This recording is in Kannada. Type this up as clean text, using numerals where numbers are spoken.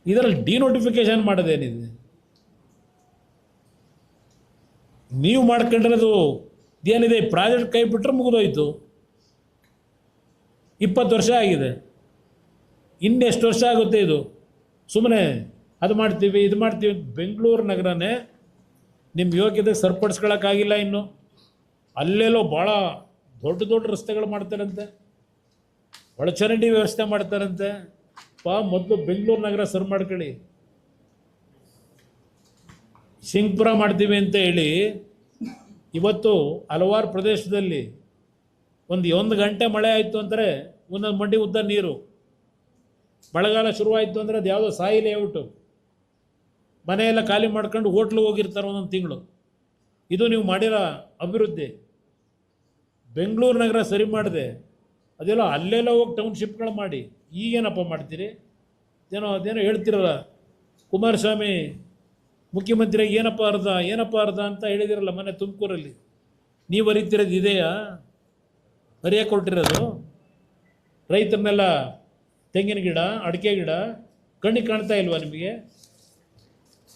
ಇದರಲ್ಲಿ ಡಿನೋಟಿಫಿಕೇಶನ್ ಮಾಡೋದೇನಿದೆ? ನೀವು ಮಾಡ್ಕೊಂಡಿರೋದು ಏನಿದೆ, ಪ್ರಾಜೆಕ್ಟ್ ಕೈ ಬಿಟ್ಟರೆ ಮುಗಿದೋಯ್ತು. 20 ವರ್ಷ ಆಗಿದೆ, ಇನ್ನೆಷ್ಟು ವರ್ಷ ಆಗುತ್ತೆ ಇದು? ಸುಮ್ಮನೆ ಅದು ಮಾಡ್ತೀವಿ ಇದು ಮಾಡ್ತೀವಿ. ಬೆಂಗಳೂರು ನಗರನೇ ನಿಮ್ಮ ಯೋಗ್ಯತೆ ಸರಿಪಡಿಸ್ಕೊಳ್ಳೋಕ್ಕಾಗಿಲ್ಲ ಇನ್ನು. ಅಲ್ಲೆಲ್ಲೋ ಭಾಳ ದೊಡ್ಡ ದೊಡ್ಡ ರಸ್ತೆಗಳು ಮಾಡ್ತಾರಂತೆ, ಒಳಚರಂಡಿ ವ್ಯವಸ್ಥೆ ಮಾಡ್ತಾರಂತೆ. ಮೊದಲು ಬೆಂಗಳೂರು ನಗರ ಸರಿ ಮಾಡ್ಕೊಳ್ಳಿ. ಸಿಂಗ್ಪುರ ಮಾಡ್ತೀವಿ ಅಂತ ಹೇಳಿ ಇವತ್ತು ಹಲವಾರು ಪ್ರದೇಶದಲ್ಲಿ ಒಂದು ಗಂಟೆ ಮಳೆ ಆಯಿತು ಅಂದರೆ ಒಂದೊಂದು ಮಂಡಿ ಉದ್ದ ನೀರು. ಮಳೆಗಾಲ ಶುರುವಾಯಿತು ಅಂದರೆ ಅದು ಯಾವುದೋ ಸಾಯಿ ಲೇಔಟು, ಮನೆಯೆಲ್ಲ ಖಾಲಿ ಮಾಡ್ಕೊಂಡು ಹೋಟ್ಲಿಗೆ ಹೋಗಿರ್ತಾರೆ ಒಂದೊಂದು ತಿಂಗಳು. ಇದು ನೀವು ಮಾಡಿರೋ ಅಭಿವೃದ್ಧಿ. ಬೆಂಗಳೂರು ನಗರ ಸರಿ ಮಾಡಿದೆ, ಅದೆಲ್ಲ ಅಲ್ಲೆಲ್ಲ ಹೋಗಿ ಟೌನ್ಶಿಪ್ಗಳು ಮಾಡಿ ಈಗೇನಪ್ಪ ಮಾಡ್ತೀರಿ? ಅದೇನೋ ಹೇಳ್ತಿರಲ್ಲ, ಕುಮಾರಸ್ವಾಮಿ ಮುಖ್ಯಮಂತ್ರಿಗೆ ಏನಪ್ಪ ಅರ್ಧ ಅಂತ ಹೇಳಿದಿರಲ್ಲ ಮೊನ್ನೆ ತುಮಕೂರಲ್ಲಿ. ನೀವು ಅರಿತಿರೋದು ಇದೆಯಾ? ಅರಿಯಕ್ಕೆ ಕೊಟ್ಟಿರೋದು ರೈತರನ್ನೆಲ್ಲ ತೆಂಗಿನ ಗಿಡ, ಅಡಿಕೆ ಗಿಡ ಕಣ್ಣಿಗೆ ಕಾಣ್ತಾ ಇಲ್ವಾ ನಿಮಗೆ?